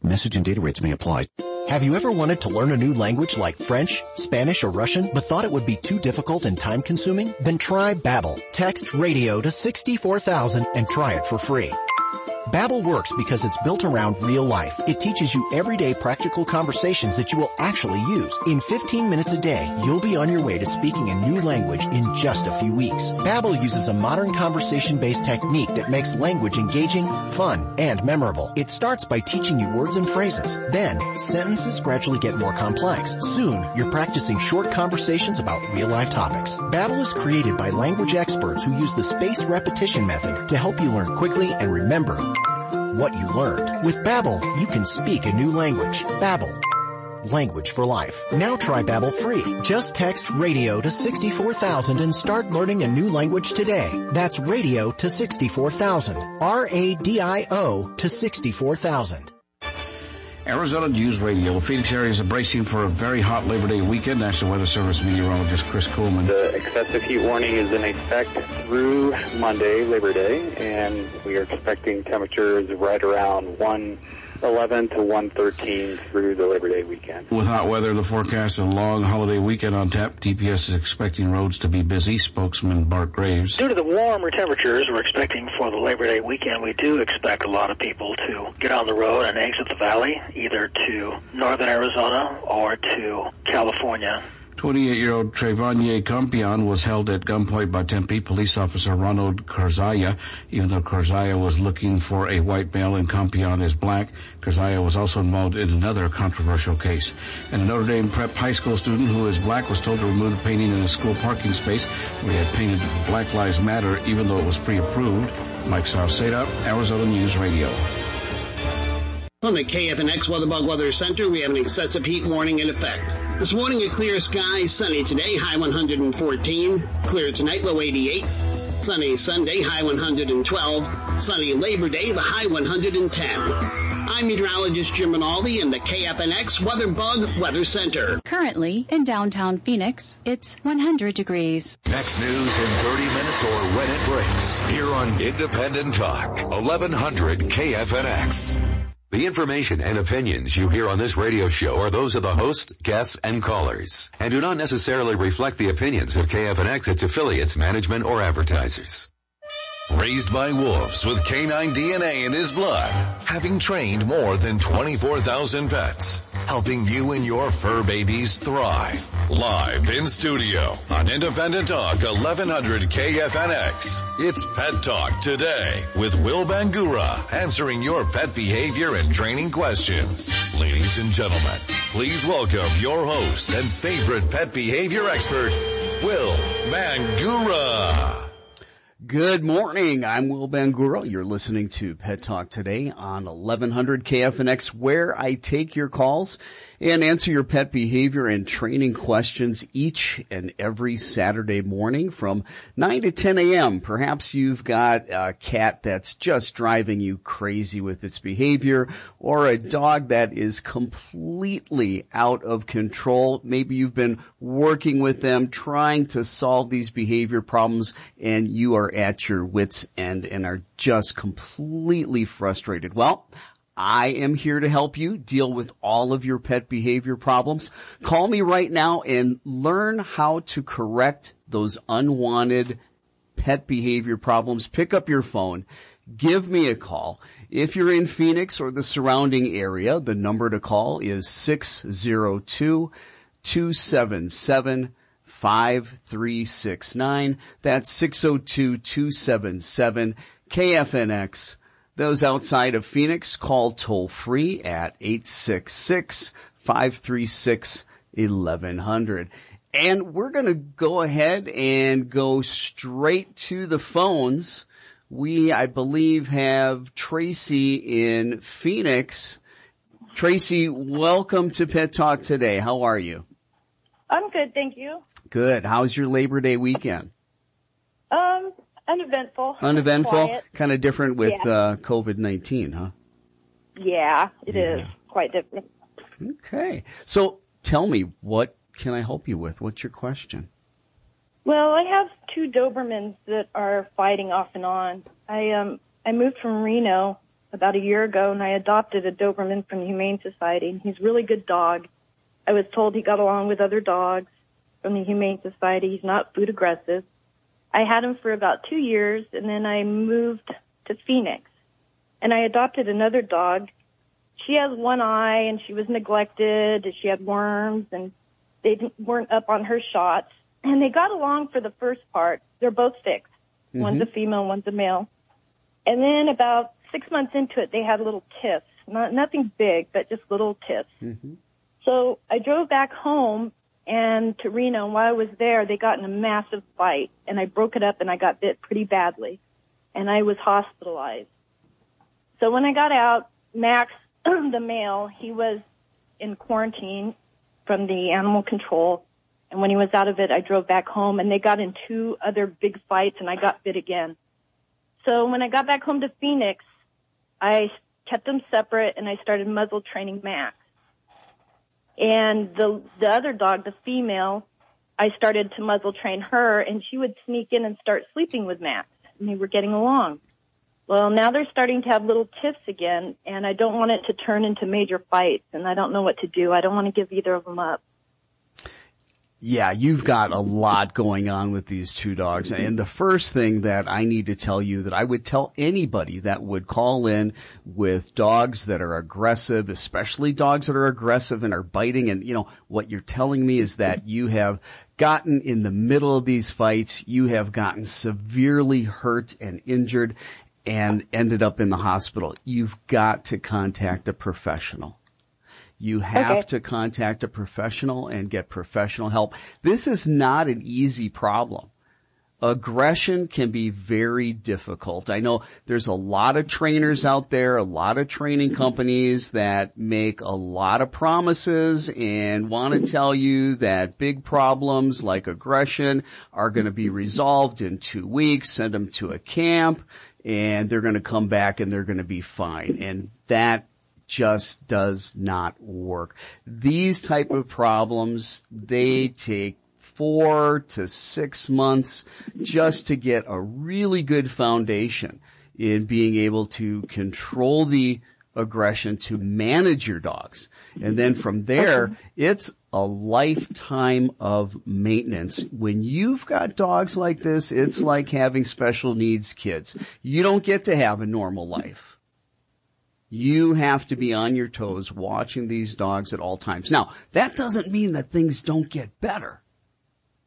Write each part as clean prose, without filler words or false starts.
Message and data rates may apply. Have you ever wanted to learn a new language like French, Spanish, or Russian, but thought it would be too difficult and time-consuming? Then try Babbel. Text radio to 64000 and try it for free. Babbel works because it's built around real life. It teaches you everyday practical conversations that you will actually use. In 15 minutes a day, you'll be on your way to speaking a new language in just a few weeks. Babbel uses a modern conversation-based technique that makes language engaging, fun, and memorable. It starts by teaching you words and phrases. Then, sentences gradually get more complex. Soon, you're practicing short conversations about real-life topics. Babbel is created by language experts who use the spaced repetition method to help you learn quickly and remember what you learned. With Babbel, you can speak a new language. Babbel. Language for life. Now try Babbel free. Just text radio to 64000 and start learning a new language today. That's radio to 64000. RADIO to 64000. Arizona News Radio. Phoenix area is bracing for a very hot Labor Day weekend. National Weather Service meteorologist Chris Coleman. The excessive heat warning is in effect through Monday, Labor Day, and we are expecting temperatures right around 111 to 113 through the Labor Day weekend. With hot weather, the forecast of a long holiday weekend on tap. DPS is expecting roads to be busy. Spokesman Bart Graves. Due to the warmer temperatures we're expecting for the Labor Day weekend, we do expect a lot of people to get on the road and exit the valley, either to northern Arizona or to California. 28-year-old Trevanye Campion was held at gunpoint by Tempe police officer Ronald Karzaya. Even though Karzaya was looking for a white male and Campion is black, Karzaya was also involved in another controversial case. And a Notre Dame Prep high school student who is black was told to remove the painting in a school parking space where he had painted Black Lives Matter even though it was pre-approved. Mike Sauceda, Arizona News Radio. From the KFNX WeatherBug Weather Center, we have an excessive heat warning in effect. This morning, a clear sky, sunny today, high 114. Clear tonight, low 88. Sunny Sunday, high 112. Sunny Labor Day, the high 110. I'm meteorologist Jim Rinaldi in the KFNX WeatherBug Weather Center. Currently, in downtown Phoenix, it's 100 degrees. Next news in 30 minutes or when it breaks. Here on Independent Talk, 1100 KFNX. The information and opinions you hear on this radio show are those of the host, guests, and callers, and do not necessarily reflect the opinions of KFNX, its affiliates, management, or advertisers. Raised by wolves with canine DNA in his blood, having trained more than 24,000 pets, helping you and your fur babies thrive. Live in studio on Independent Talk 1100 KFNX. It's Pet Talk Today with Will Bangura, answering your pet behavior and training questions. Ladies and gentlemen, please welcome your host and favorite pet behavior expert, Will Bangura. Good morning. I'm Will Bangura. You're listening to Pet Talk Today on 1100 KFNX, where I take your calls and answer your pet behavior and training questions each and every Saturday morning from 9 to 10 a.m. Perhaps you've got a cat that's just driving you crazy with its behavior, or a dog that is completely out of control. Maybe you've been working with them, trying to solve these behavior problems, and you are at your wit's end and are just completely frustrated. Well, I am here to help you deal with all of your pet behavior problems. Call me right now and learn how to correct those unwanted pet behavior problems. Pick up your phone. Give me a call. If you're in Phoenix or the surrounding area, the number to call is 602-277-5369. That's 602-277-KFNX. Those outside of Phoenix, call toll-free at 866-536-1100. And we're going to go ahead and go straight to the phones. We, I believe, have Tracy in Phoenix. Tracy, welcome to Pet Talk Today. How are you? I'm good, thank you. Good. How's your Labor Day weekend? Uneventful. Uneventful? Kind of different with COVID-19, huh? Yeah, it is quite different. Okay. So tell me, what can I help you with? What's your question? Well, I have two Dobermans that are fighting off and on. I moved from Reno about a year ago, and I adopted a Doberman from the Humane Society. And he's a really good dog. I was told he got along with other dogs from the Humane Society. He's not food aggressive. I had him for about 2 years, and then I moved to Phoenix. And I adopted another dog. She has one eye, and she was neglected, and she had worms, and they weren't up on her shots. And they got along for the first part. They're both fixed. Mm-hmm. One's a female, one's a male. And then about 6 months into it, they had little tiffs. Nothing big, but just little tiffs. Mm-hmm. So I drove back home and to Reno, and while I was there, they got in a massive fight, and I broke it up, and I got bit pretty badly, and I was hospitalized. So when I got out, Max, the male, he was in quarantine from the animal control, and when he was out of it, I drove back home, and they got in 2 other big fights, and I got bit again. So when I got back home to Phoenix, I kept them separate, and I started muzzle training Max. And the other dog, the female, I started to muzzle train her, and she would sneak in and start sleeping with Max, and they were getting along. Well, now they're starting to have little tiffs again, and I don't want it to turn into major fights, and I don't know what to do. I don't want to give either of them up. Yeah, you've got a lot going on with these 2 dogs. And the first thing that I need to tell you that I would tell anybody that would call in with dogs that are aggressive, especially dogs that are aggressive and are biting. And, what you're telling me is that you have gotten in the middle of these fights. You have gotten severely hurt and injured and ended up in the hospital. You've got to contact a professional. You have to contact a professional and get professional help. This is not an easy problem. Aggression can be very difficult. I know there's a lot of trainers out there, a lot of training companies that make a lot of promises and want to tell you that big problems like aggression are going to be resolved in 2 weeks, send them to a camp, and they're going to come back and they're going to be fine. And that just does not work. These type of problems, they take 4 to 6 months just to get a really good foundation in being able to control the aggression, to manage your dogs. And then from there, it's a lifetime of maintenance. When you've got dogs like this, it's like having special needs kids. You don't get to have a normal life. You have to be on your toes watching these dogs at all times. Now, that doesn't mean that things don't get better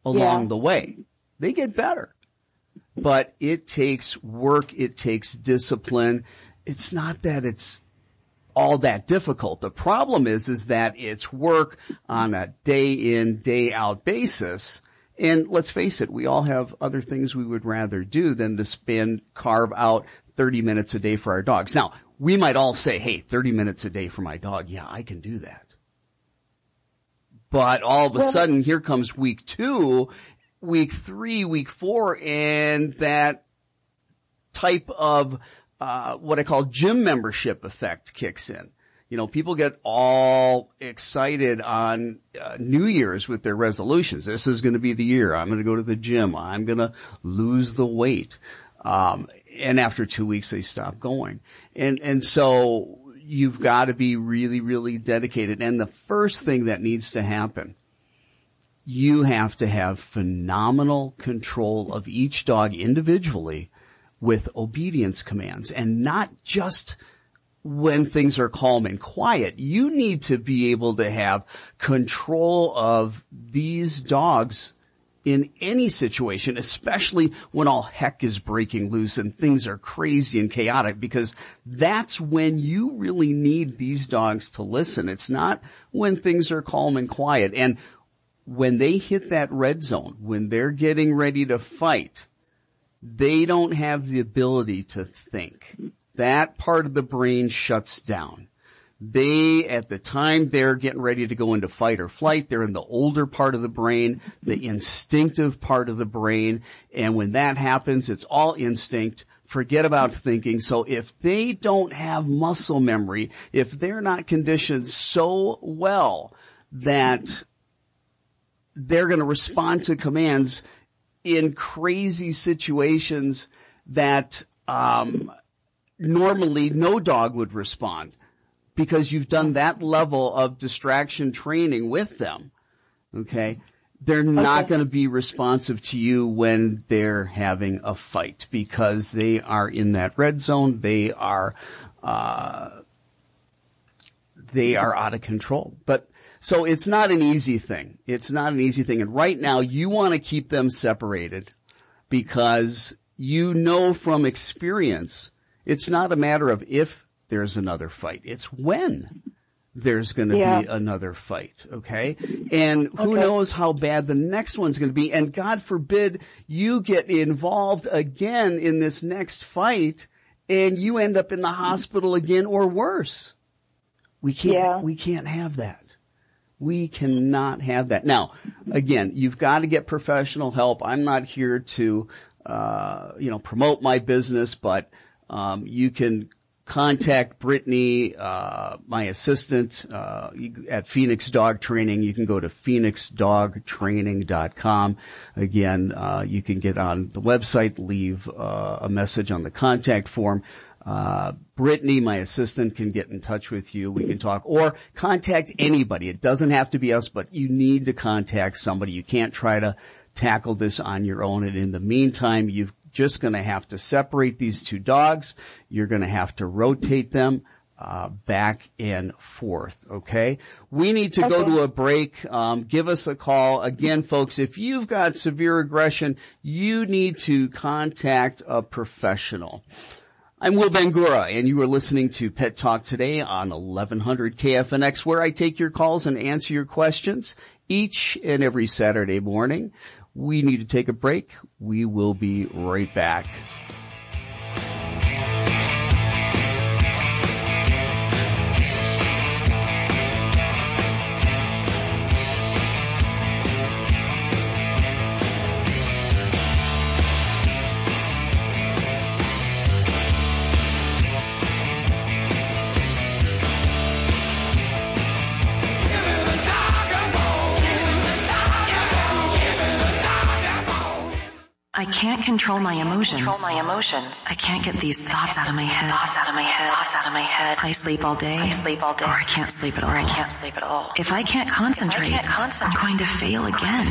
along the way. They get better. But it takes work. It takes discipline. It's not that it's all that difficult. The problem is that it's work on a day in, day out basis. And let's face it, we all have other things we would rather do than to carve out 30 minutes a day for our dogs. Now, we might all say, hey, 30 minutes a day for my dog. Yeah, I can do that. But all of a sudden, here comes week 2, week 3, week 4, and that type of what I call gym membership effect kicks in. People get all excited on New Year's with their resolutions. This is going to be the year. I'm going to go to the gym. I'm going to lose the weight. And after 2 weeks, they stop going. And so you've got to be really, really dedicated. And the first thing that needs to happen, you have to have phenomenal control of each dog individually with obedience commands, and not just when things are calm and quiet. You need to be able to have control of these dogs in any situation, especially when all heck is breaking loose and things are crazy and chaotic, because that's when you really need these dogs to listen. It's not when things are calm and quiet. And when they hit that red zone, when they're getting ready to fight, they don't have the ability to think. That part of the brain shuts down. At the time they're getting ready to go into fight or flight, they're in the older part of the brain, the instinctive part of the brain. And when that happens, it's all instinct. Forget about thinking. So if they don't have muscle memory, if they're not conditioned so well that they're going to respond to commands in crazy situations that, normally no dog would respond because you've done that level of distraction training with them. Okay. They're not going to be responsive to you when they're having a fight because they are in that red zone. They are out of control. But so it's not an easy thing. It's not an easy thing. And right now you want to keep them separated because you know from experience, it's not a matter of if there's another fight. It's when there's going to be another fight. Okay. And who knows how bad the next one's going to be. And God forbid you get involved again in this next fight and you end up in the hospital again or worse. We can't have that. We cannot have that. Now, again, you've got to get professional help. I'm not here to, promote my business, but, you can contact Brittany, my assistant, at Phoenix Dog Training. You can go to phoenixdogtraining.com. Again, you can get on the website, leave, a message on the contact form. Brittany, my assistant, can get in touch with you. We can talk or contact anybody. It doesn't have to be us, but you need to contact somebody. You can't try to tackle this on your own. And in the meantime, you've just going to have to separate these two dogs. You're going to have to rotate them back and forth. Okay. We need to go to a break. Give us a call. Again, folks, if you've got severe aggression, you need to contact a professional. I'm Will Bangura, and you are listening to Pet Talk Today on 1100 KFNX, where I take your calls and answer your questions each and every Saturday morning. We need to take a break. We will be right back. I can't control my emotions. I can't get these thoughts out of my head. I sleep all day. Or I can't sleep at all. If I can't concentrate, I'm going to fail again.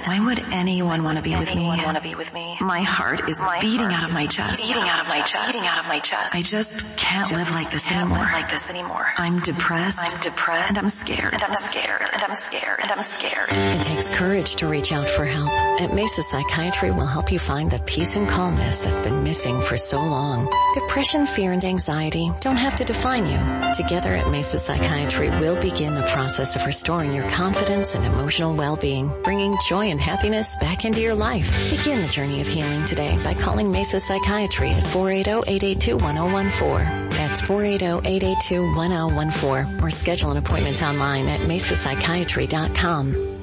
Why would anyone want to be with me? My heart is beating out of my chest. I just can't live like this anymore. I'm depressed. And I'm scared. It takes courage to reach out for help. At Mesa Psychiatry, we'll help you find the peace and calmness that's been missing for so long. Depression, fear, and anxiety don't have to define you. Together at Mesa Psychiatry, we'll begin the process of restoring your confidence and emotional well-being, bringing joy and happiness back into your life. Begin the journey of healing today by calling Mesa Psychiatry at 480-882-1014. That's 480-882-1014, or schedule an appointment online at mesapsychiatry.com.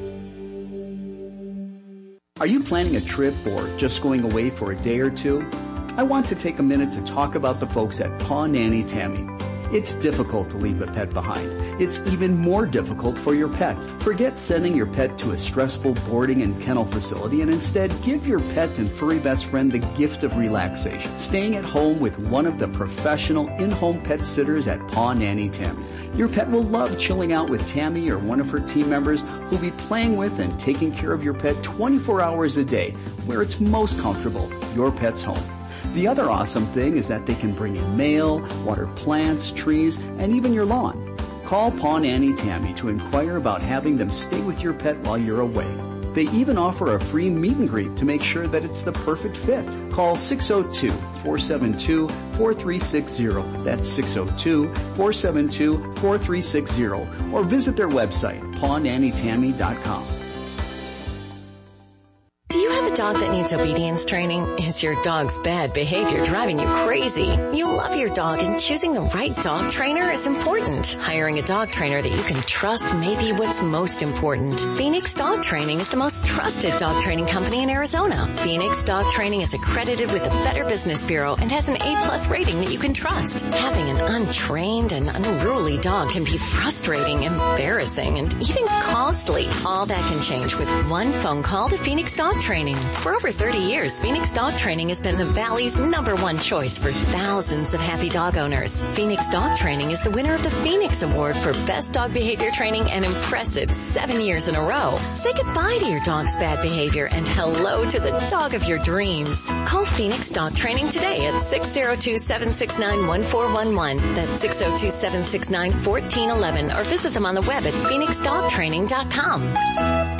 Are you planning a trip or just going away for a day or two? I want to take a minute to talk about the folks at Paw Nanny Tammy. It's difficult to leave a pet behind. It's even more difficult for your pet. Forget sending your pet to a stressful boarding and kennel facility and instead give your pet and furry best friend the gift of relaxation. Staying at home with one of the professional in-home pet sitters at Paw Nanny Tammy. Your pet will love chilling out with Tammy or one of her team members who'll be playing with and taking care of your pet 24 hours a day, where it's most comfortable, your pet's home. The other awesome thing is that they can bring in mail, water plants, trees, and even your lawn. Call Paw Nanny Tammy to inquire about having them stay with your pet while you're away. They even offer a free meet and greet to make sure that it's the perfect fit. Call 602-472-4360. That's 602-472-4360. Or visit their website, pawnannytammy.com. Do you have a dog that needs obedience training? Is your dog's bad behavior driving you crazy? You love your dog, and choosing the right dog trainer is important. Hiring a dog trainer that you can trust may be what's most important. Phoenix Dog Training is the most trusted dog training company in Arizona. Phoenix Dog Training is accredited with the Better Business Bureau and has an A+ rating that you can trust. Having an untrained and unruly dog can be frustrating, embarrassing, and even costly. All that can change with one phone call to Phoenix Dog Training. For over 30 years, Phoenix Dog Training has been the Valley's #1 choice for thousands of happy dog owners. Phoenix Dog Training is the winner of the Phoenix Award for Best Dog Behavior Training an impressive 7 years in a row. Say goodbye to your dog's bad behavior and hello to the dog of your dreams. Call Phoenix Dog Training today at 602-769-1411. That's 602-769-1411 or visit them on the web at phoenixdogtraining.com.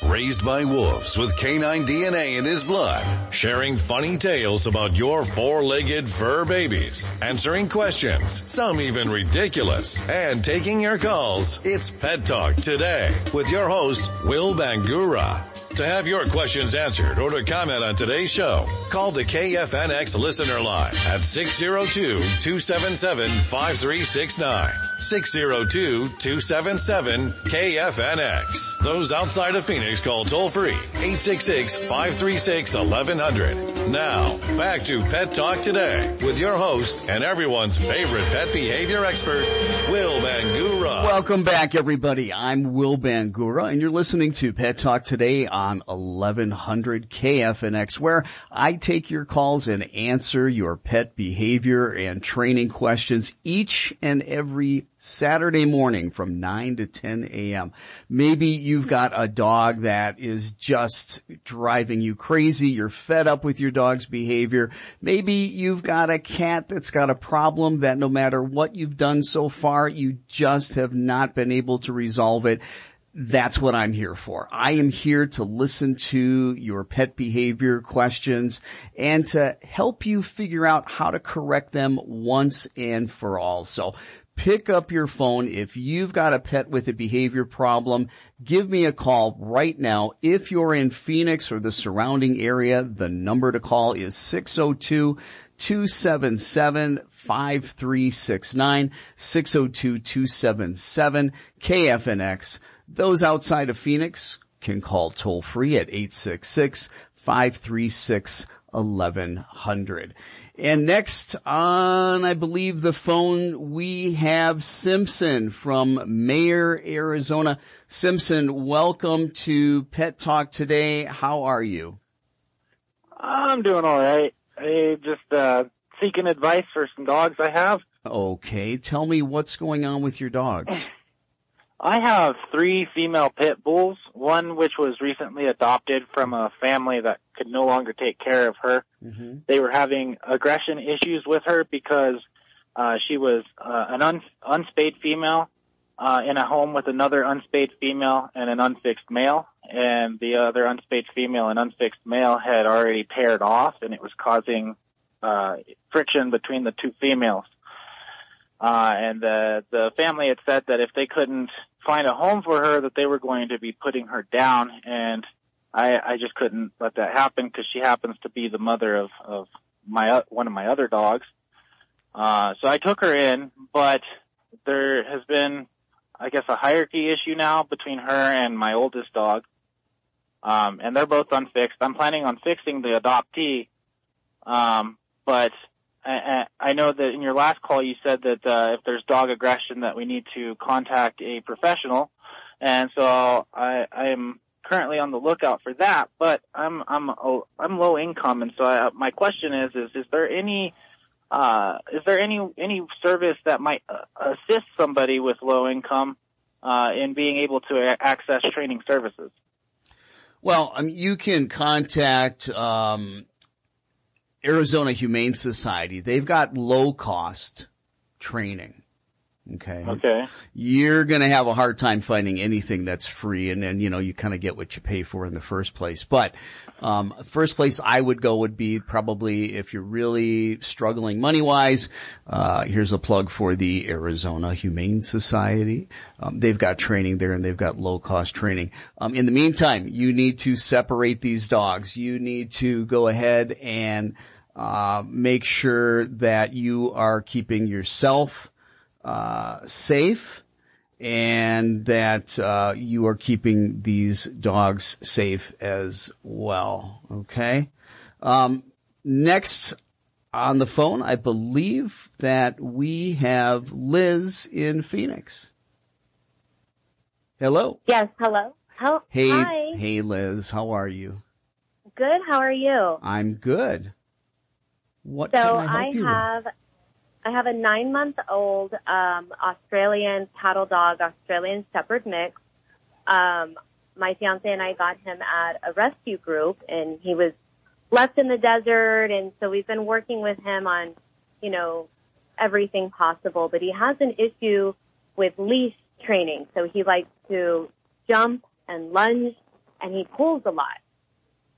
Raised by wolves with canine DNA in his blood, sharing funny tales about your four-legged fur babies, answering questions, some even ridiculous, and taking your calls. It's Pet Talk Today with your host, Will Bangura. To have your questions answered or to comment on today's show, call the KFNX listener line at 602-277-5369. 602-277-KFNX. Those outside of Phoenix call toll-free 866-536-1100. Now, back to Pet Talk Today with your host and everyone's favorite pet behavior expert, Will Bangura. Welcome back, everybody. I'm Will Bangura, and you're listening to Pet Talk Today on 1100 KFNX, where I take your calls and answer your pet behavior and training questions each and every Saturday morning from 9 to 10 a.m. Maybe you've got a dog that is just driving you crazy. You're fed up with your dog's behavior. Maybe you've got a cat that's got a problem that no matter what you've done so far, you just have not been able to resolve it. That's what I'm here for. I am here to listen to your pet behavior questions and to help you figure out how to correct them once and for all. So pick up your phone. If you've got a pet with a behavior problem, give me a call right now. If you're in Phoenix or the surrounding area, the number to call is 602-277-5369, 602-277-KFNX. Those outside of Phoenix can call toll free at 866-536-1100. And next on, I believe, the phone, we have Simpson from Mayer, Arizona. Simpson, welcome to Pet Talk Today. How are you? I'm doing all right. I just seeking advice for some dogs I have. Okay, tell me what's going on with your dog. I have 3 female pit bulls, one which was recently adopted from a family that could no longer take care of her. Mm-hmm. They were having aggression issues with her because she was an unspayed female in a home with another unspayed female and an unfixed male, and the other unspayed female and unfixed male had already paired off, and it was causing friction between the 2 females. And the family had said that if they couldn't find a home for her, that they were going to be putting her down, and I just couldn't let that happen because she happens to be the mother of one of my other dogs. So I took her in, but there has been, I guess, a hierarchy issue now between her and my oldest dog. And they're both unfixed. I'm planning on fixing the adoptee, but I know that in your last call you said that if there's dog aggression that we need to contact a professional, and so I am currently on the lookout for that. But I'm low income, and so my question is there any service that might assist somebody with low income in being able to access training services? Well, you can contact Arizona Humane Society. They've got low-cost training. Okay. You're going to have a hard time finding anything that's free, and then, you kind of get what you pay for in the first place. But first place I would go would be probably if you're really struggling money-wise. Here's a plug for the Arizona Humane Society. They've got training there, and they've got low-cost training. In the meantime, you need to separate these dogs. You need to go ahead and make sure that you are keeping yourself safe, and that you are keeping these dogs safe as well. Okay. Next on the phone, I believe that we have Liz in Phoenix. Hello. Yes, hello. Hi. Hey, Liz. How are you? Good. How are you? I'm good. What can I help you with? I have a 9-month-old Australian cattle dog, Australian Shepherd mix. My fiance and I got him at a rescue group, and he was left in the desert, and so we've been working with him on, everything possible. But he has an issue with leash training, so he likes to jump and lunge, and he pulls a lot.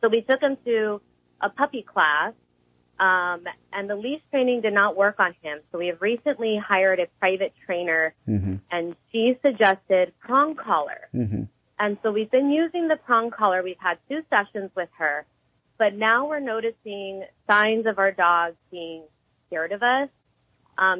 So we took him to a puppy class, and the leash training did not work on him. So we have recently hired a private trainer, and she suggested prong collar. And so we've been using the prong collar. We've had 2 sessions with her, but now we're noticing signs of our dog being scared of us.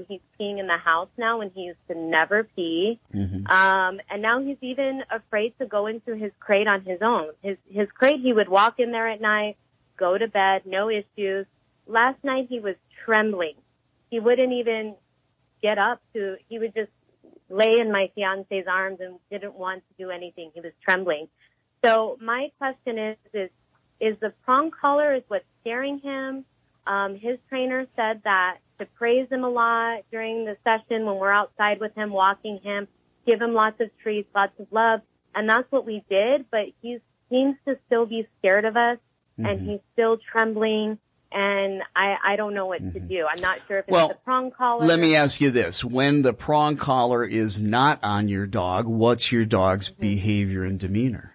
He's peeing in the house now when he used to never pee. And now he's even afraid to go into his crate on his own. His crate, he would walk in there at night, go to bed, no issues. Last night he was trembling. He wouldn't even get up he would just lay in my fiance's arms and didn't want to do anything. He was trembling. So my question is the prong collar is what's scaring him? His trainer said that to praise him a lot during the session when we're outside with him, walking him, give him lots of treats, lots of love. And that's what we did, but he seems to still be scared of us, and he's still trembling. And I don't know what to do. I'm not sure if it's the prong collar. Let me ask you this. When the prong collar is not on your dog, what's your dog's behavior and demeanor?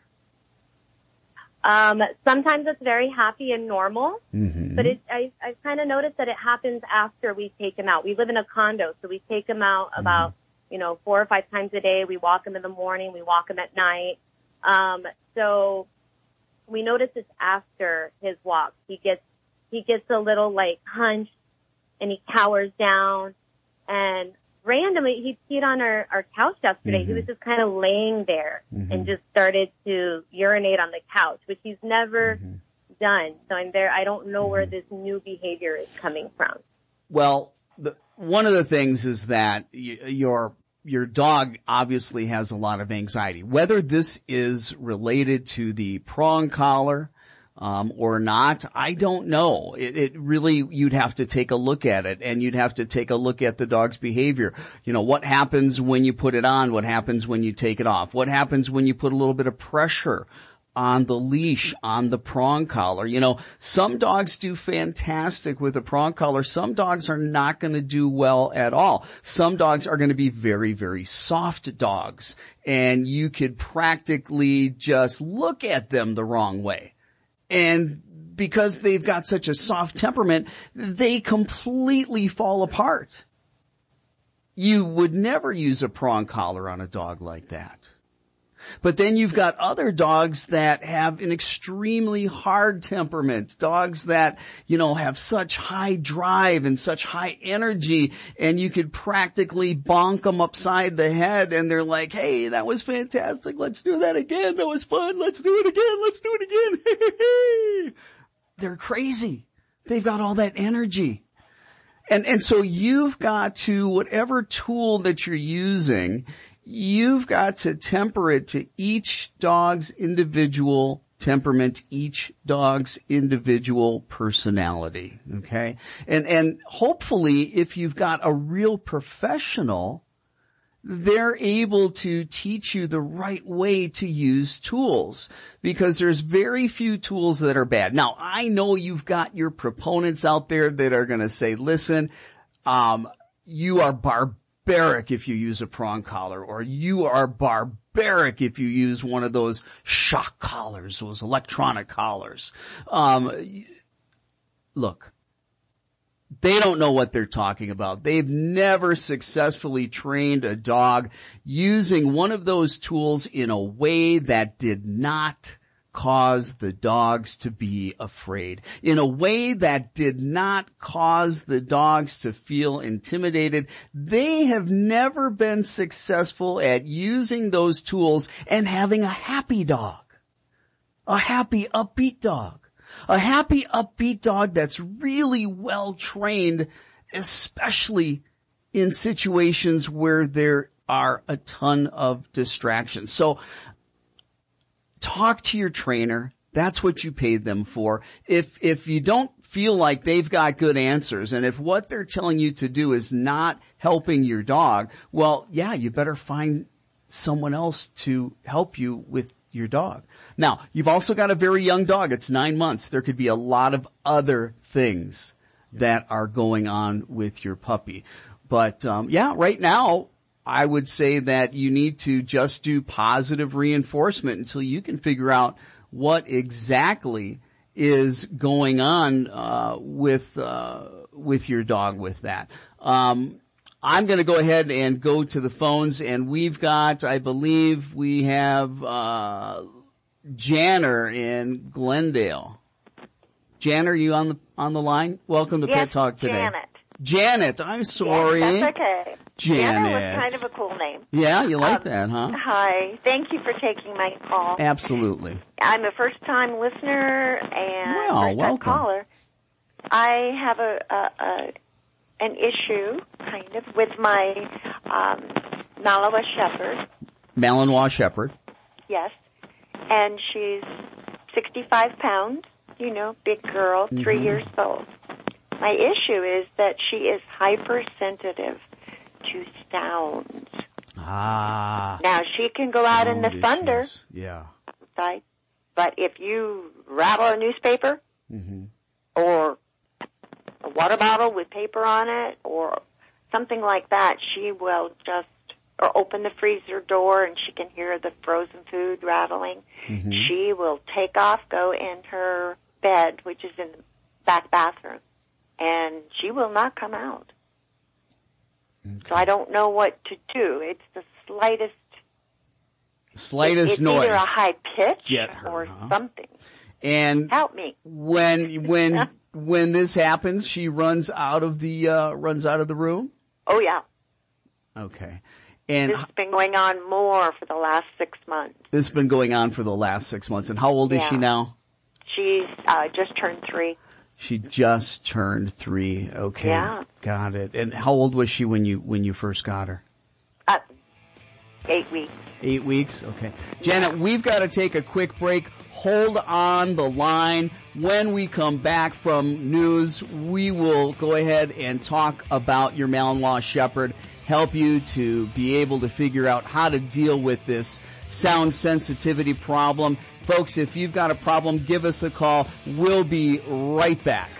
Sometimes it's very happy and normal, but I kind of noticed that it happens after we take him out. We live in a condo, so we take him out about, 4 or 5 times a day. We walk him in the morning. We walk him at night. So we notice this after his walk. He gets a little hunched, and he cowers down, and randomly he peed on our couch yesterday. He was just kind of laying there and just started to urinate on the couch, which he's never done. So I don't know where this new behavior is coming from. Well, one of the things is that your dog obviously has a lot of anxiety. Whether this is related to the prong collar or not, I don't know. It really, you'd have to take a look at it, and you'd have to take a look at the dog's behavior. What happens when you put it on? What happens when you take it off? What happens when you put a little bit of pressure on the leash, on the prong collar? Some dogs do fantastic with a prong collar. Some dogs are not going to do well at all. Some dogs are going to be very, very soft dogs, and you could practically just look at them the wrong way. And because they've got such a soft temperament, they completely fall apart. You would never use a prong collar on a dog like that. But then you've got other dogs that have an extremely hard temperament, dogs that, have such high drive and such high energy, and you could practically bonk them upside the head, and they're like, hey, that was fantastic. Let's do that again. That was fun. Let's do it again. Let's do it again. They're crazy. They've got all that energy. And so you've got to, whatever tool that you're using, you've got to temper it to each dog's individual temperament, each dog's individual personality. Okay. And hopefully if you've got a real professional, they're able to teach you the right way to use tools, because there's very few tools that are bad. Now, I know you've got your proponents out there that are going to say, listen, you are barbaric if you use a prong collar, or you are barbaric if you use one of those shock collars, those electronic collars. Look, they don't know what they're talking about. They've never successfully trained a dog using one of those tools in a way that did not cause the dogs to be afraid, in a way that did not cause the dogs to feel intimidated. They have never been successful at using those tools and having a happy dog, a happy, upbeat dog. A happy, upbeat dog that's really well trained, especially in situations where there are a ton of distractions. So talk to your trainer. That's what you paid them for. If you don't feel like they've got good answers, and if what they're telling you to do is not helping your dog, well, yeah, you better find someone else to help you with your dog. Now, you've also got a very young dog. It's 9 months. There could be a lot of other things that are going on with your puppy. But, right now, I would say that you need to just do positive reinforcement until you can figure out what exactly is going on with your dog with that. I'm going to go ahead and go to the phones, and we've got, I believe we have Janner in Glendale. Janner, you on the line? Welcome to Pet Talk today. Janet, I'm sorry. That's okay. Janet was kind of a cool name. Yeah, you like that, huh? Hi. Thank you for taking my call. Absolutely. I'm a first-time listener and first-time caller. I have an issue, kind of, with my Malinois Shepherd. Malinois Shepherd. Yes. And she's 65 pounds, big girl, 3 years old. My issue is that she is hypersensitive to sounds. Now, she can go out in the thunder. Yeah. Right? But if you rattle a newspaper or a water bottle with paper on it or something like that, she will or open the freezer door and she can hear the frozen food rattling. She will take off, go in her bed, which is in the back bathroom, and she will not come out. So I don't know what to do. It's the slightest noise. It's either a high pitch or something. And help me. When this happens, she runs out of the room? Oh yeah. Okay. And this has been going on more for the last 6 months. This has been going on for the last 6 months. And how old is she now? She's just turned 3. She just turned 3. Okay. Yeah. Got it. And how old was she when you first got her? 8 weeks. 8 weeks? Okay. Janet, we've got to take a quick break. Hold on the line. When we come back from news, we will go ahead and talk about your Malinois Shepherd, help you to be able to figure out how to deal with this sound sensitivity problem. Folks, if you've got a problem, give us a call. We'll be right back.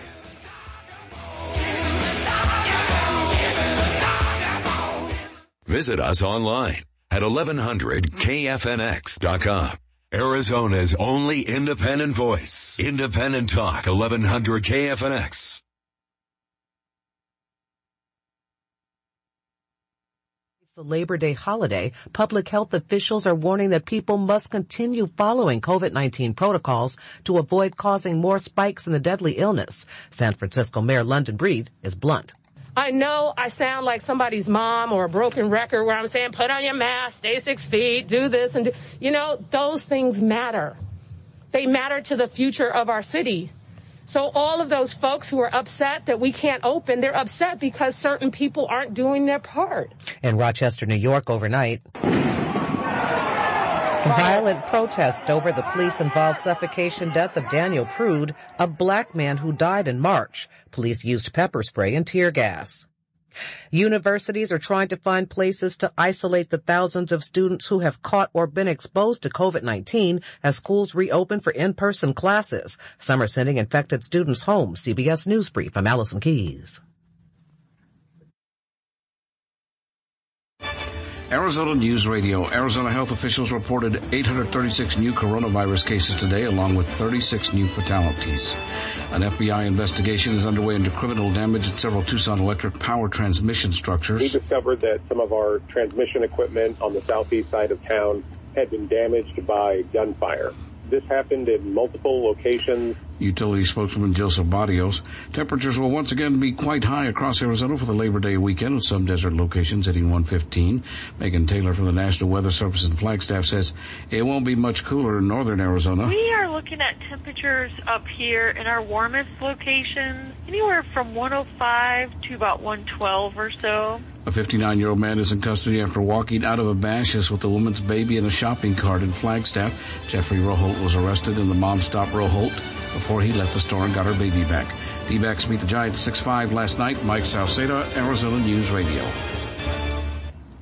Visit us online at 1100kfnx.com. Arizona's only independent voice. Independent Talk, 1100 KFNX. It's the Labor Day holiday. Public health officials are warning that people must continue following COVID-19 protocols to avoid causing more spikes in the deadly illness. San Francisco Mayor London Breed is blunt. I know I sound like somebody's mom or a broken record where I'm saying, put on your mask, stay 6 feet, do this and do. Those things matter. They matter to the future of our city. So all of those folks who are upset that we can't open, they're upset because certain people aren't doing their part. In Rochester, New York, overnight, violent protest over the police-involved suffocation death of Daniel Prude, a black man who died in March. Police used pepper spray and tear gas. Universities are trying to find places to isolate the thousands of students who have caught or been exposed to COVID-19 as schools reopen for in-person classes. Some are sending infected students home. CBS News Brief. I'm Allison Keys. Arizona News Radio. Arizona health officials reported 836 new coronavirus cases today, along with 36 new fatalities. An FBI investigation is underway into criminal damage at several Tucson electric power transmission structures. We discovered that some of our transmission equipment on the southeast side of town had been damaged by gunfire. This happened in multiple locations. Utility spokesman Joseph Barrios. Temperatures will once again be quite high across Arizona for the Labor Day weekend, with some desert locations hitting 115. Megan Taylor from the National Weather Service in Flagstaff says it won't be much cooler in northern Arizona. We are looking at temperatures up here in our warmest locations, anywhere from 105 to about 112 or so. A 59-year-old man is in custody after walking out of a Bashas' with the woman's baby in a shopping cart in Flagstaff. Jeffrey Roholt was arrested and the mom stopped Roholt before he left the store and got her baby back. D-backs beat the Giants 6-5 last night. Mike Salcedo, Arizona News Radio.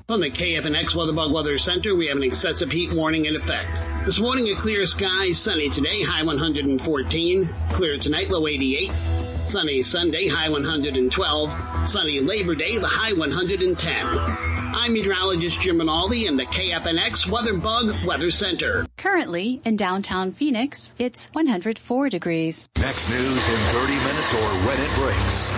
From the KFNX WeatherBug Weather Center, we have an excessive heat warning in effect. This morning, a clear sky, sunny today, high 114. Clear tonight, low 88. Sunny Sunday, high 112. Sunny Labor Day, the high 110. I'm meteorologist Jim Rinaldi in the KFNX WeatherBug Weather Center. Currently, in downtown Phoenix, it's 104 degrees. Next news in 30 minutes or when it breaks.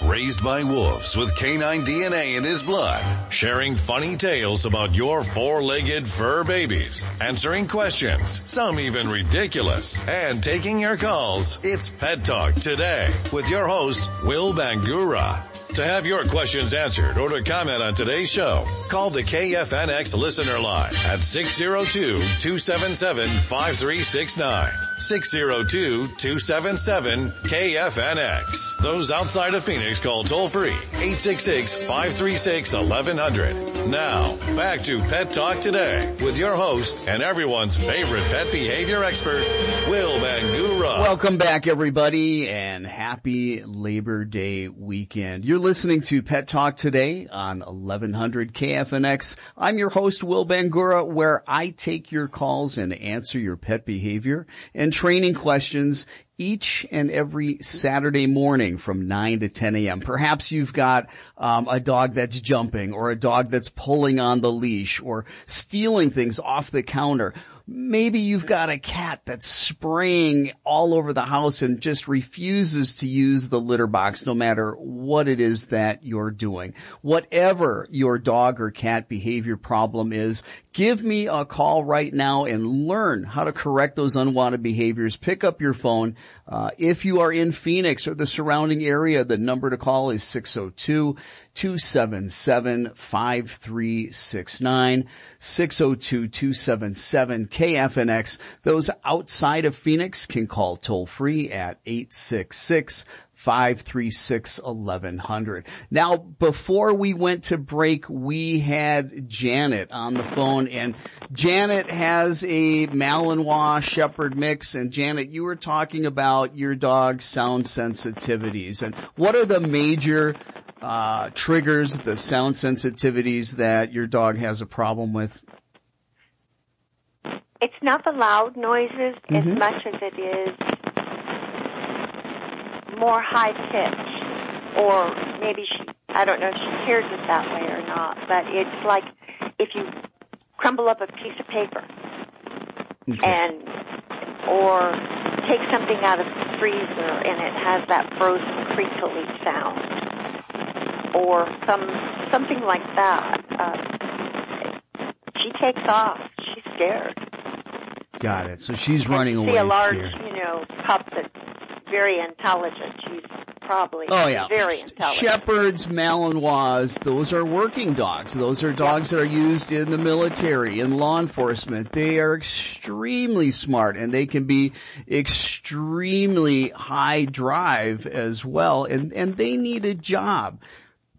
Raised by wolves with canine DNA in his blood, sharing funny tales about your four-legged fur babies, answering questions, some even ridiculous, and taking your calls. It's Pet Talk Today with your host, Will Bangura. To have your questions answered or to comment on today's show, call the KFNX listener line at 602-277-5369. 602-277-KFNX. Those outside of Phoenix call toll-free 866-536-1100. Now, back to Pet Talk Today with your host and everyone's favorite pet behavior expert, Will Bangura. Welcome back, everybody, and happy Labor Day weekend. You're listening to Pet Talk Today on 1100 KFNX. I'm your host, Will Bangura, where I take your calls and answer your pet behavior and training questions each and every Saturday morning from 9 to 10 a.m. Perhaps you've got a dog that's jumping or a dog that's pulling on the leash or stealing things off the counter. Maybe you've got a cat that's spraying all over the house and just refuses to use the litter box no matter what it is that you're doing. Whatever your dog or cat behavior problem is, give me a call right now and learn how to correct those unwanted behaviors. Pick up your phone. If you are in Phoenix or the surrounding area, the number to call is 602-277-5369, 602-277-KFNX. Those outside of Phoenix can call toll free at 866-536-1100. Now, before we went to break, we had Janet on the phone, and Janet has a Malinois Shepherd mix. And Janet, you were talking about your dog's sound sensitivities, and what are the major triggers, the sound sensitivities that your dog has a problem with? It's not the loud noises as much as it is more high pitch, or maybe I don't know if she hears it that way or not, but it's like if you crumble up a piece of paper or take something out of the freezer and it has that frozen crinkly sound, or something like that. She takes off. She's scared. Got it. So she's running away. See a large, pup that's very intelligent. She's probably very intelligent. Shepherds, Malinois, those are working dogs. Those are dogs that are used in the military, in law enforcement. They are extremely smart, and they can be extremely high drive as well, and they need a job.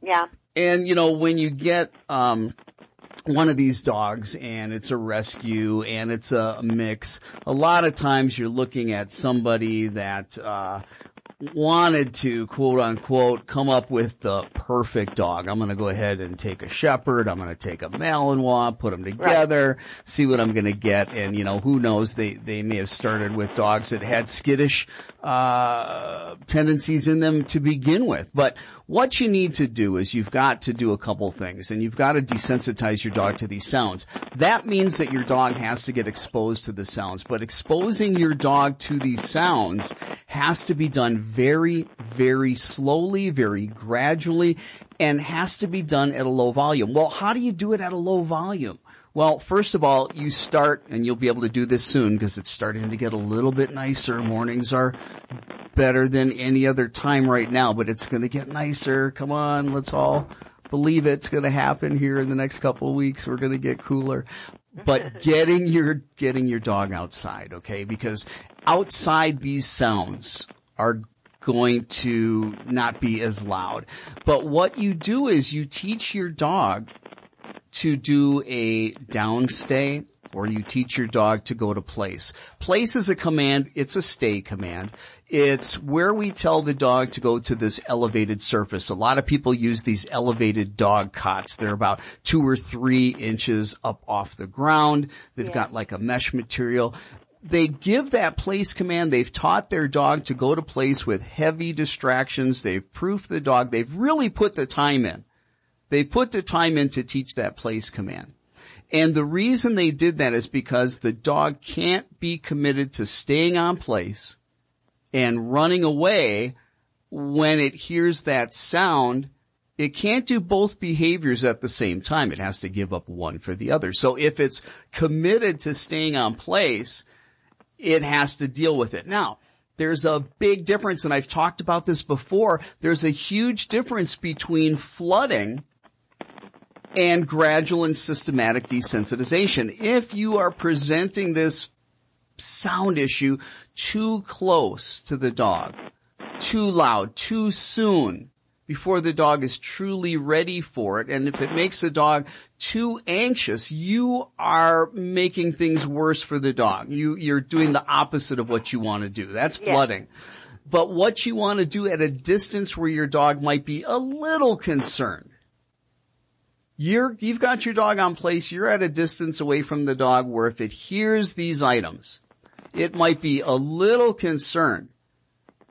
Yeah. And, when you get one of these dogs and it's a rescue and it's a mix, a lot of times you're looking at somebody that wanted to, quote unquote, come up with the perfect dog. I'm going to go ahead and take a Shepherd. I'm going to take a Malinois, put them together, see what I'm going to get. And, who knows, they may have started with dogs that had skittish tendencies in them to begin with. But what you need to do is you've got to do a couple things, and you've got to desensitize your dog to these sounds. That means that your dog has to get exposed to the sounds, but exposing your dog to these sounds has to be done very, very slowly, very gradually, and has to be done at a low volume. Well, how do you do it at a low volume? Well, first of all, you start, and you'll be able to do this soon because it's starting to get a little bit nicer. Mornings are better than any other time right now, but it's going to get nicer. Come on, let's all believe it's going to happen here in the next couple of weeks. We're going to get cooler. But getting your dog outside, okay? Because outside these sounds are going to not be as loud. But what you do is you teach your dog to do a downstay, or you teach your dog to go to place. Place is a command. It's a stay command. It's where we tell the dog to go to this elevated surface. A lot of people use these elevated dog cots. They're about 2 or 3 inches up off the ground. They've got like a mesh material. They give that place command. They've taught their dog to go to place with heavy distractions. They've proofed the dog. They've really put the time in. They put the time in to teach that place command. And the reason they did that is because the dog can't be committed to staying on place and running away when it hears that sound. It can't do both behaviors at the same time. It has to give up one for the other. So if it's committed to staying on place, it has to deal with it. Now, there's a big difference, and I've talked about this before. There's a huge difference between flooding and gradual and systematic desensitization. If you are presenting this sound issue too close to the dog, too loud, too soon, before the dog is truly ready for it, and if it makes the dog too anxious, you are making things worse for the dog. You're doing the opposite of what you want to do. That's flooding. But what you want to do at a distance where your dog might be a little concerned. You've got your dog on place, you're at a distance away from the dog where if it hears these items, it might be a little concerned,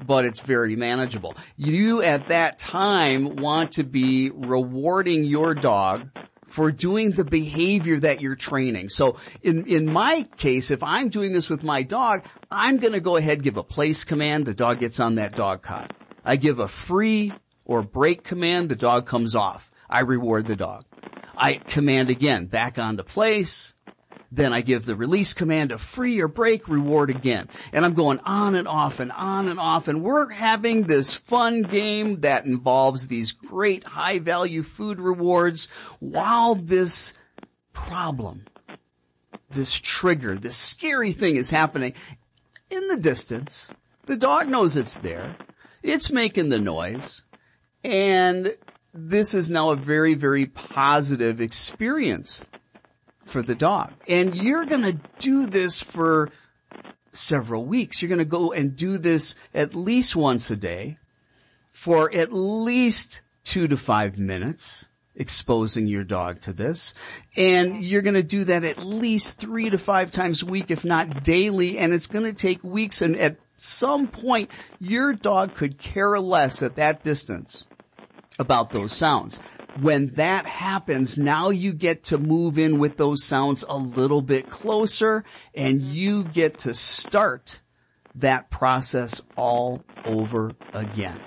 but it's very manageable. You at that time want to be rewarding your dog for doing the behavior that you're training. So in my case, if I'm doing this with my dog, I'm going to go ahead and give a place command. The dog gets on that dog cot. I give a free or break command. The dog comes off. I reward the dog. I command again, back onto place. Then I give the release command, a free or break, reward again. And I'm going on and off and on and off. And we're having this fun game that involves these great high value food rewards while this problem, this trigger, this scary thing is happening in the distance. The dog knows it's there. It's making the noise. And this is now a very, very positive experience for the dog. And you're going to do this for several weeks. You're going to go and do this at least once a day for at least 2 to 5 minutes, exposing your dog to this. And you're going to do that at least 3 to 5 times a week, if not daily. And it's going to take weeks. And at some point, your dog could care less at that distance about those sounds. When that happens, now you get to move in with those sounds a little bit closer, and you get to start that process all over again.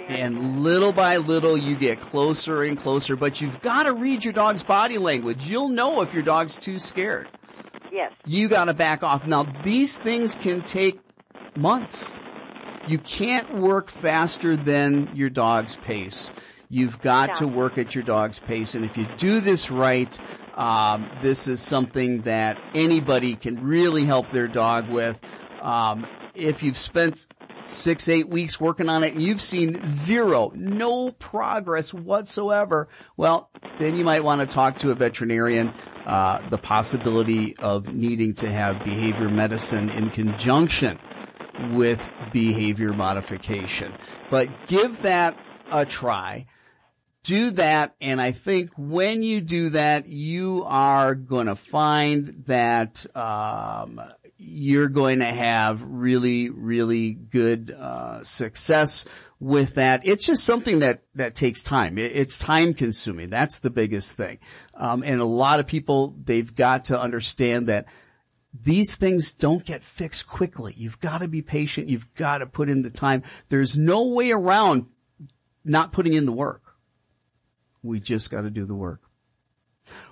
And little by little, you get closer and closer, but you've got to read your dog's body language. You'll know if your dog's too scared. Yes. You got to back off. Now, these things can take months. You can't work faster than your dog's pace. You've got to work at your dog's pace. And if you do this right, this is something that anybody can really help their dog with. If you've spent 6-8 weeks working on it and you've seen no progress whatsoever, well, then you might want to talk to a veterinarian. The possibility of needing to have behavior medicine in conjunction with behavior modification. But give that a try. Do that, and I think when you do that, you are going to find that you're going to have really, really good success with that. It's just something that takes time. It's time consuming. That's the biggest thing. And a lot of people, they've got to understand that these things don't get fixed quickly. You've got to be patient. You've got to put in the time. There's no way around not putting in the work. We just got to do the work.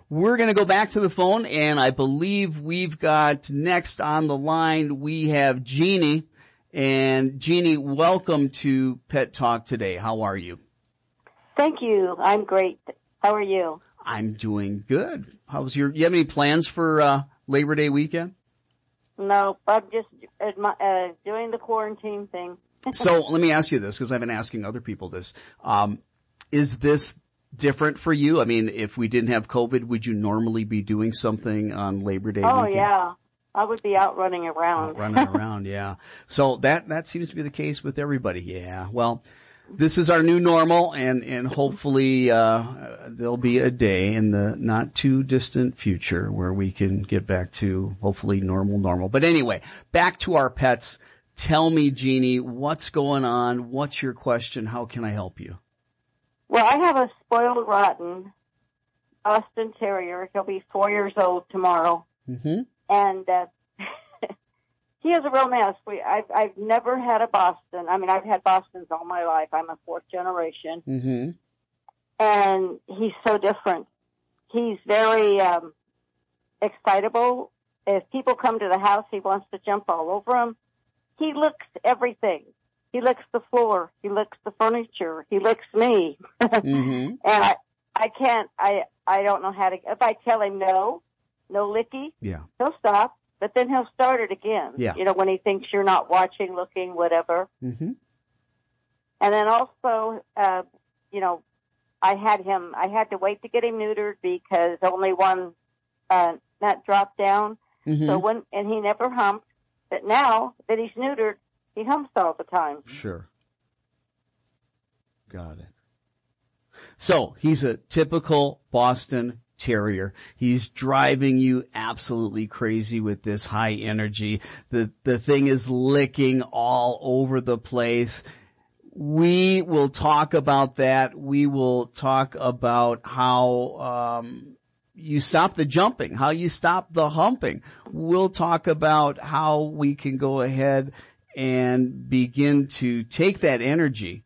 We're going to go back to the phone, and I believe we've got next on the line, we have Jeannie. And Jeannie, welcome to Pet Talk today. How are you? Thank you. I'm great. How are you? I'm doing good. You have any plans for Labor Day weekend? No, I'm just doing the quarantine thing. So let me ask you this, because I've been asking other people this. Is this different for you? I mean, if we didn't have COVID, would you normally be doing something on Labor Day weekend? Yeah. I would be out running around. Running around, yeah. So that seems to be the case with everybody. Yeah. Well, this is our new normal, and hopefully there'll be a day in the not too distant future where we can get back to hopefully normal. But anyway, back to our pets. Tell me, Jeannie, what's going on? What's your question? How can I help you? Well, I have a spoiled rotten Boston Terrier. He'll be 4 years old tomorrow. Mm-hmm. And he is a real mess. I've never had a Boston. I mean, I've had Bostons all my life. I'm a fourth generation. Mm-hmm. And he's so different. He's very excitable. If people come to the house, he wants to jump all over them. He licks everything. He licks the floor. He licks the furniture. He licks me. Mm-hmm. And I don't know how to, if I tell him no licky, yeah, he'll stop, but then he'll start it again. Yeah. You know, when he thinks you're not watching, looking, whatever. Mm-hmm. And then also, you know, I had to wait to get him neutered because only one nut dropped down. Mm-hmm. So and he never humped, but now that he's neutered, he humps all the time. Sure. Got it. So he's a typical Boston Terrier. He's driving you absolutely crazy with this high energy. The thing is licking all over the place. We will talk about that. We will talk about how you stop the jumping, how you stop the humping. We'll talk about how we can go ahead and begin to take that energy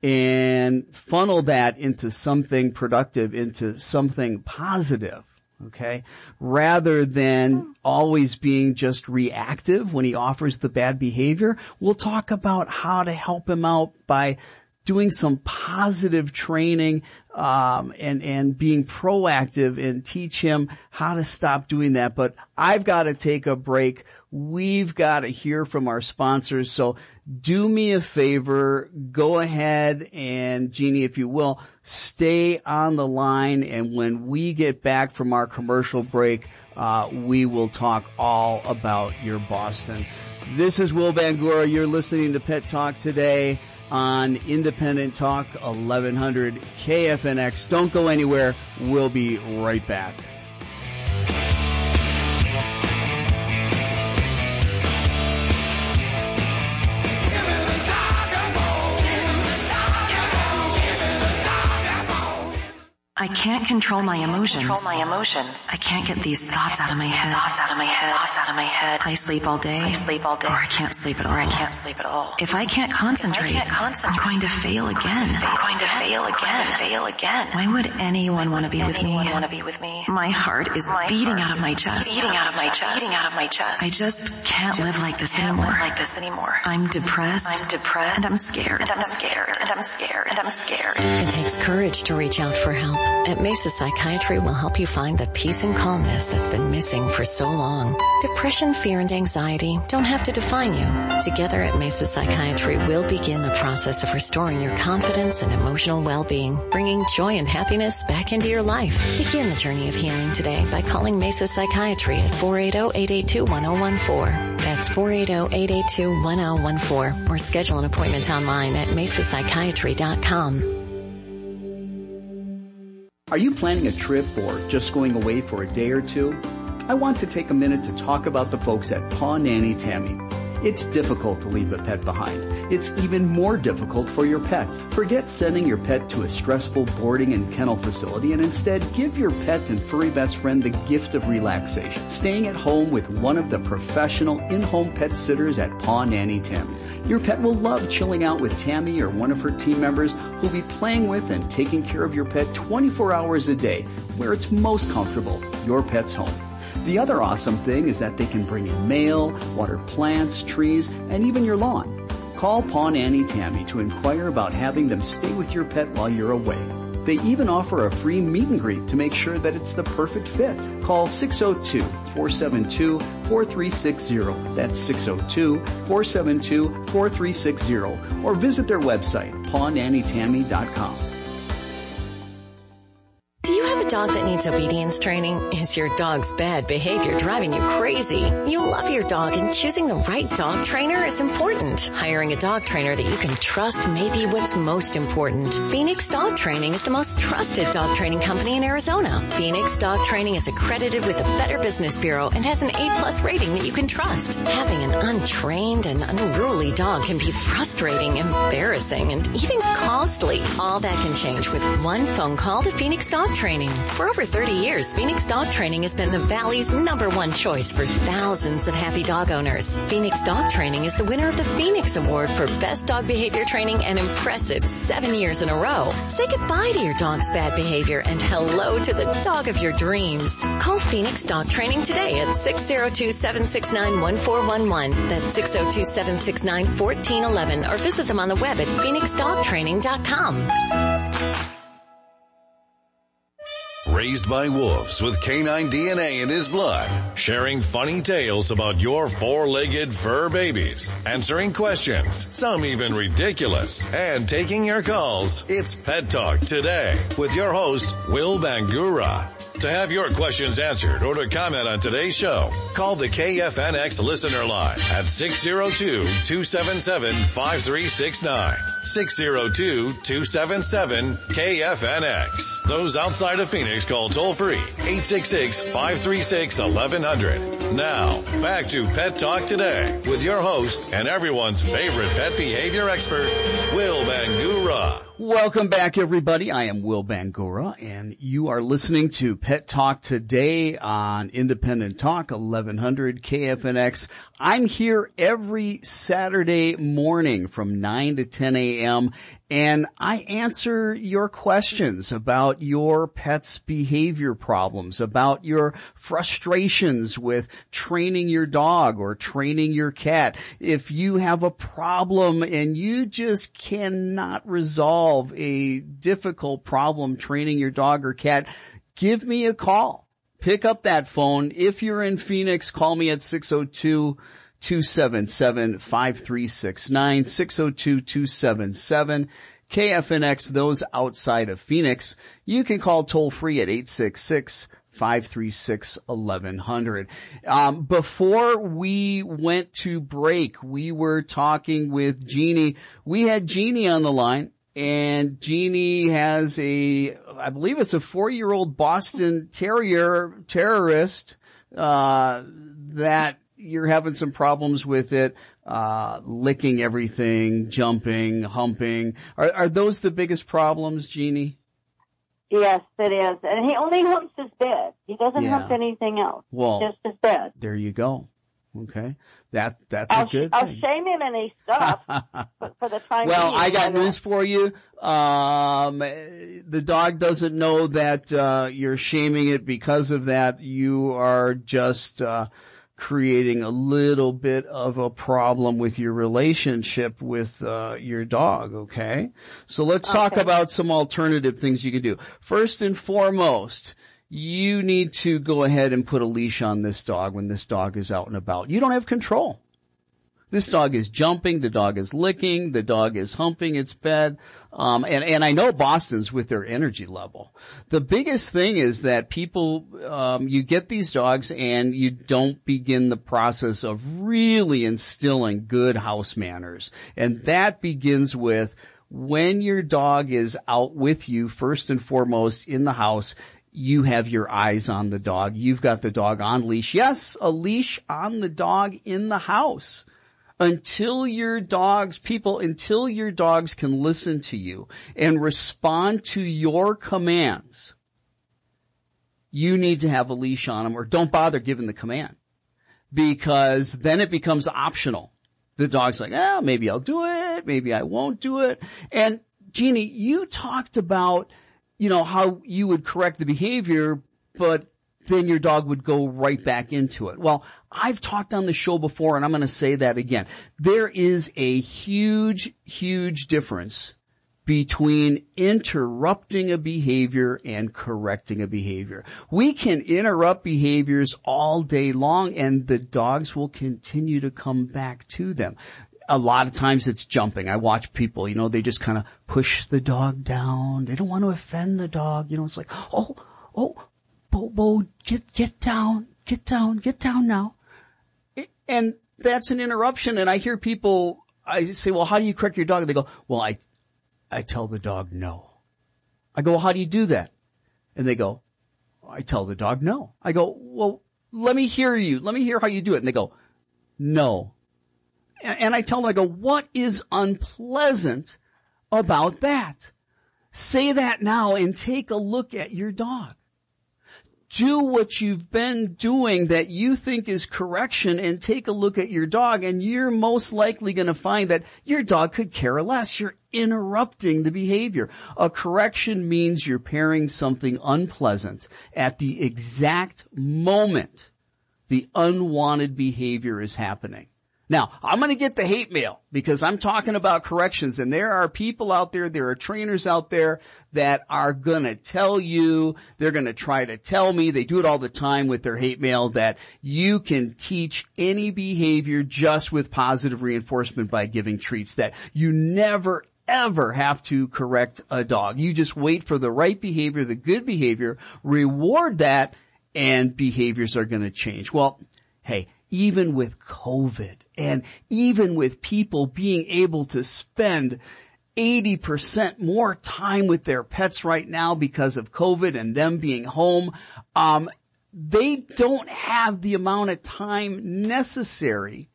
and funnel that into something productive, into something positive, okay? Rather than always being just reactive when he offers the bad behavior. We'll talk about how to help him out by doing some positive training, and being proactive and teach him how to stop doing that. But I've got to take a break. We've got to hear from our sponsors. So do me a favor, go ahead and, Jeannie, if you will, stay on the line. And when we get back from our commercial break, we will talk all about your Boston. This is Will Bangura. You're listening to Pet Talk today on Independent Talk 1100 KFNX. Don't go anywhere. We'll be right back. I can't control my emotions. I can't get these thoughts out of my head. I sleep all day. Or I can't sleep at all. If I can't concentrate, I'm going to fail again. Why would anyone want to be with me? My heart is beating out of my chest. I just can't live like this anymore. I'm depressed. And I'm scared. It takes courage to reach out for help. At Mesa Psychiatry, we'll help you find the peace and calmness that's been missing for so long. Depression, fear, and anxiety don't have to define you. Together at Mesa Psychiatry, we'll begin the process of restoring your confidence and emotional well-being, bringing joy and happiness back into your life. Begin the journey of healing today by calling Mesa Psychiatry at 480-882-1014. That's 480-882-1014, or schedule an appointment online at mesapsychiatry.com. Are you planning a trip or just going away for a day or two? I want to take a minute to talk about the folks at Paw Nanny Tammy. It's difficult to leave a pet behind. It's even more difficult for your pet. Forget sending your pet to a stressful boarding and kennel facility and instead give your pet and furry best friend the gift of relaxation. Staying at home with one of the professional in-home pet sitters at Paw Nanny Tammy. Your pet will love chilling out with Tammy or one of her team members who'll be playing with and taking care of your pet 24 hours a day, where it's most comfortable, your pet's home. The other awesome thing is that they can bring in mail, water plants, trees, and even your lawn. Call Paw Nanny Tammy to inquire about having them stay with your pet while you're away. They even offer a free meet and greet to make sure that it's the perfect fit. Call 602-472-4360. That's 602-472-4360. Or visit their website, pawnannytammy.com. Do you have a dog that needs obedience training? Is your dog's bad behavior driving you crazy? You love your dog and choosing the right dog trainer is important. Hiring a dog trainer that you can trust may be what's most important. Phoenix Dog Training is the most trusted dog training company in Arizona. Phoenix Dog Training is accredited with the Better Business Bureau and has an A+ rating that you can trust. Having an untrained and unruly dog can be frustrating, embarrassing, and even costly. All that can change with one phone call to Phoenix Dog Training. For over 30 years, Phoenix Dog Training has been the Valley's #1 choice for thousands of happy dog owners. Phoenix Dog Training is the winner of the Phoenix Award for Best Dog Behavior Training an impressive 7 years in a row. Say goodbye to your dog's bad behavior and hello to the dog of your dreams. Call Phoenix Dog Training today at 602-769-1411. That's 602-769-1411 or visit them on the web at phoenixdogtraining.com. Raised by wolves with canine DNA in his blood, sharing funny tales about your four-legged fur babies, answering questions, some even ridiculous, and taking your calls. It's Pet Talk Today with your host, Will Bangura. To have your questions answered or to comment on today's show, call the KFNX listener line at 602-277-5369. 602-277-KFNX. Those outside of Phoenix call toll-free 866-536-1100. Now, back to Pet Talk Today with your host and everyone's favorite pet behavior expert, Will Bangura. Welcome back, everybody. I am Will Bangura, and you are listening to Pet Talk Today on Independent Talk, 1100 KFNX. I'm here every Saturday morning from 9 to 10 a.m., and I answer your questions about your pet's behavior problems, about your frustrations with training your dog or training your cat. If you have a problem and you just cannot resolve a difficult problem training your dog or cat, give me a call. Pick up that phone. If you're in Phoenix, call me at 602-277-5369, 602-277 KFNX. Those outside of Phoenix, you can call toll free at 866-536-1100. Before we went to break, we were talking with Jeannie. We had Jeannie on the line, and Jeannie has I believe it's a 4-year-old Boston Terrier terrorist, that you're having some problems with it, licking everything, jumping, humping. Are those the biggest problems, Jeannie? Yes, it is. And he only humps his bed. He doesn't hump anything else. Well, just his bed. There you go. Okay. That's a good thing. I'll shame him and he stops for the time being. Well, I got news for you. The dog doesn't know that, you're shaming it because of that. You are just, creating a little bit of a problem with your relationship with your dog, okay? So let's talk about some alternative things you can do. First and foremost, you need to go ahead and put a leash on this dog when this dog is out and about. You don't have control. This dog is jumping, the dog is licking, the dog is humping its bed. And I know Boston's with their energy level. The biggest thing is that people, you get these dogs and you don't begin the process of really instilling good house manners. And that begins with when your dog is out with you, first and foremost in the house, you have your eyes on the dog. You've got the dog on leash. Yes, a leash on the dog in the house. Until your dogs can listen to you and respond to your commands, you need to have a leash on them, or don't bother giving the command, because then it becomes optional. The dog's like, maybe I'll do it, maybe I won't do it. And Jeannie, you talked about, how you would correct the behavior, but then your dog would go right back into it. Well, I've talked on the show before, and I'm going to say that again. There is a huge, huge difference between interrupting a behavior and correcting a behavior. We can interrupt behaviors all day long and the dogs will continue to come back to them. A lot of times it's jumping. I watch people, they just kind of push the dog down. They don't want to offend the dog. It's like, Bo, get down now. And that's an interruption. And I hear people, I say, well, how do you correct your dog? And they go, well, I tell the dog no. I go, well, how do you do that? And they go, I tell the dog no. I go, well, let me hear you. Let me hear how you do it. And they go, no. And I tell them, I go, what is unpleasant about that? Say that now and take a look at your dog. Do what you've been doing that you think is correction and take a look at your dog, and you're most likely going to find that your dog could care less. You're interrupting the behavior. A correction means you're pairing something unpleasant at the exact moment the unwanted behavior is happening. Now, I'm going to get the hate mail because I'm talking about corrections, and there are people out there, there are trainers out there that are going to tell you, they're going to try to tell me, they do it all the time with their hate mail, that you can teach any behavior just with positive reinforcement by giving treats, that you never ever have to correct a dog. You just wait for the right behavior, the good behavior, reward that, and behaviors are going to change. Well, hey, even with COVID and even with people being able to spend 80% more time with their pets right now because of COVID and them being home, they don't have the amount of time necessary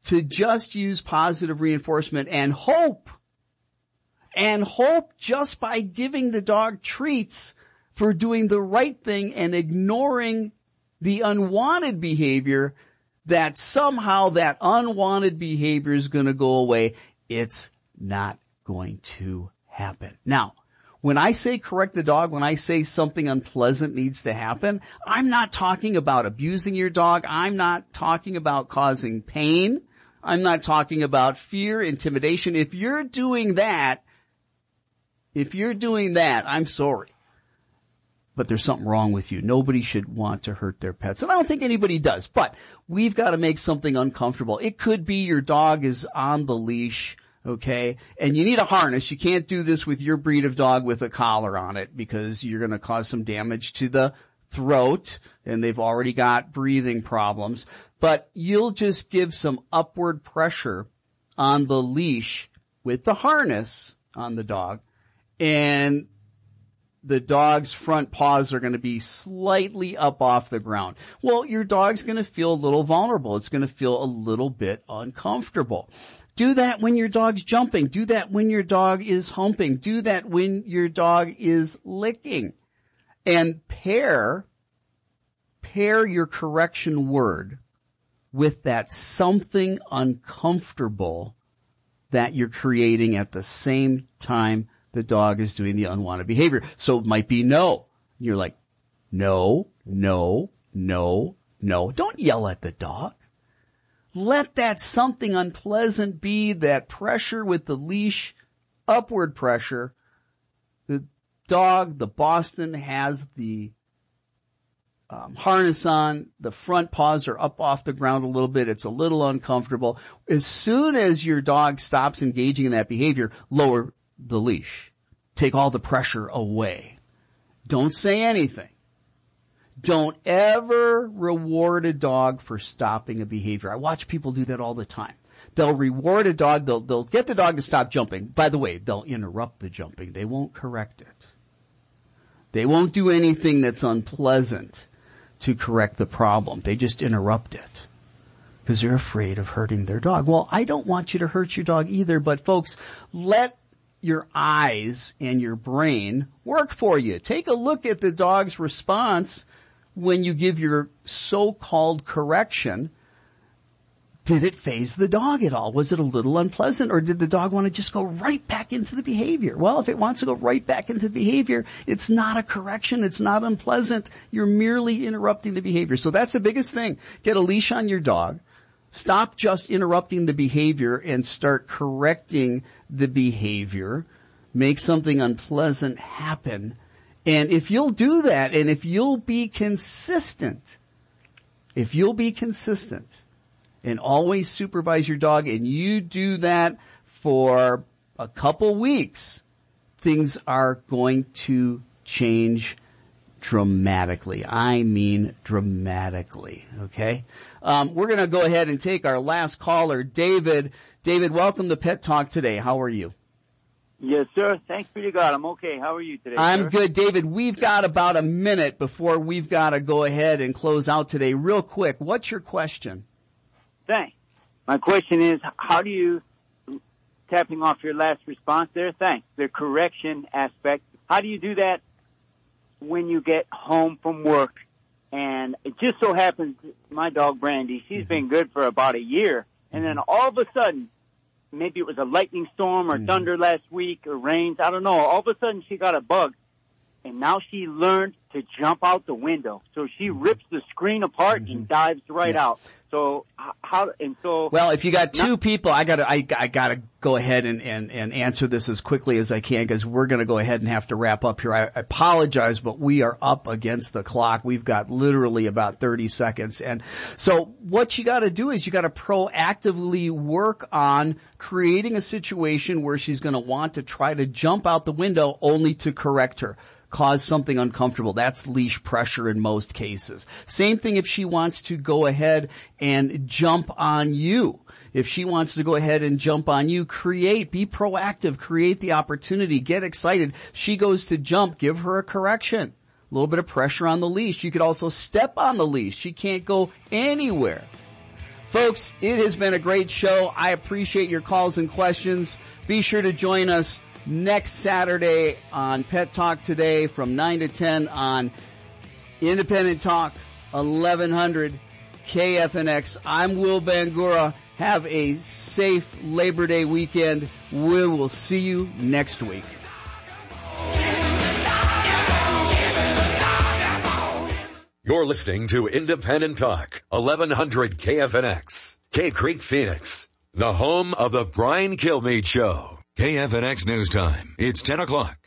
to just use positive reinforcement and hope just by giving the dog treats for doing the right thing and ignoring the unwanted behavior, that somehow that unwanted behavior is going to go away. It's not going to happen. Now, when I say correct the dog, when I say something unpleasant needs to happen, I'm not talking about abusing your dog. I'm not talking about causing pain. I'm not talking about fear, intimidation. If you're doing that, I'm sorry. But there's something wrong with you. Nobody should want to hurt their pets. And I don't think anybody does. But we've got to make something uncomfortable. It could be your dog is on the leash, okay? And you need a harness. You can't do this with your breed of dog with a collar on it because you're going to cause some damage to the throat. And they've already got breathing problems. But you'll just give some upward pressure on the leash with the harness on the dog. And the dog's front paws are going to be slightly up off the ground. Well, your dog's going to feel a little vulnerable. It's going to feel a little bit uncomfortable. Do that when your dog's jumping. Do that when your dog is humping. Do that when your dog is licking. And pair your correction word with that something uncomfortable that you're creating at the same time the dog is doing the unwanted behavior. So it might be no. You're like, no. Don't yell at the dog. Let that something unpleasant be that pressure with the leash, upward pressure. The dog, the Boston, has the harness on. The front paws are up off the ground a little bit. It's a little uncomfortable. As soon as your dog stops engaging in that behavior, lower the leash. Take all the pressure away. Don't say anything. Don't ever reward a dog for stopping a behavior. I watch people do that all the time. They'll reward a dog. They'll get the dog to stop jumping. By the way, they'll interrupt the jumping. They won't correct it. They won't do anything that's unpleasant to correct the problem. They just interrupt it because they're afraid of hurting their dog. Well, I don't want you to hurt your dog either, but folks, let your eyes and your brain work for you. Take a look at the dog's response when you give your so-called correction. Did it faze the dog at all? Was it a little unpleasant, or did the dog want to just go right back into the behavior? Well, if it wants to go right back into the behavior, it's not a correction. It's not unpleasant. You're merely interrupting the behavior. So that's the biggest thing. Get a leash on your dog. Stop just interrupting the behavior and start correcting the behavior. make something unpleasant happen. And if you'll do that, and if you'll be consistent, and always supervise your dog, and you do that for a couple weeks, things are going to change dramatically. I mean dramatically, okay? We're going to go ahead and take our last caller, David. David, welcome to Pet Talk today. How are you? Yes, sir. Thanks be to God. I'm okay. How are you today, I'm sir? good. David, we've got about a minute before we've got to go ahead and close out today. Real quick, what's your question? Thanks. My question is, how do you, tapping off your last response there, thanks, the correction aspect, how do you do that when you get home from work? And it just so happens, my dog Brandy, she's been good for about a year, and then all of a sudden, maybe it was a lightning storm or thunder last week or rains, I don't know, all of a sudden she got a bug, and now she learned to jump out the window. So she rips the screen apart and dives right out. So well, if you got two people, I gotta go ahead and answer this as quickly as I can, because we're gonna go ahead and have to wrap up here. I apologize, but we are up against the clock. We've got literally about 30 seconds. And so what you gotta do is you gotta proactively work on creating a situation where she's gonna want to try to jump out the window only to correct her. Cause something uncomfortable. That's leash pressure in most cases. Same thing if she wants to go ahead and jump on you. If she wants to go ahead and jump on you, be proactive, create the opportunity, get excited. She goes to jump, give her a correction. A little bit of pressure on the leash. You could also step on the leash. She can't go anywhere. Folks, it has been a great show. I appreciate your calls and questions. Be sure to join us next Saturday on Pet Talk Today from 9 to 10 on Independent Talk 1100 KFNX. I'm Will Bangura. Have a safe Labor Day weekend. We will see you next week. You're listening to Independent Talk 1100 KFNX, Cave Creek, Phoenix, the home of the Brian Kilmeade Show. KFNX News Time. It's 10 o'clock.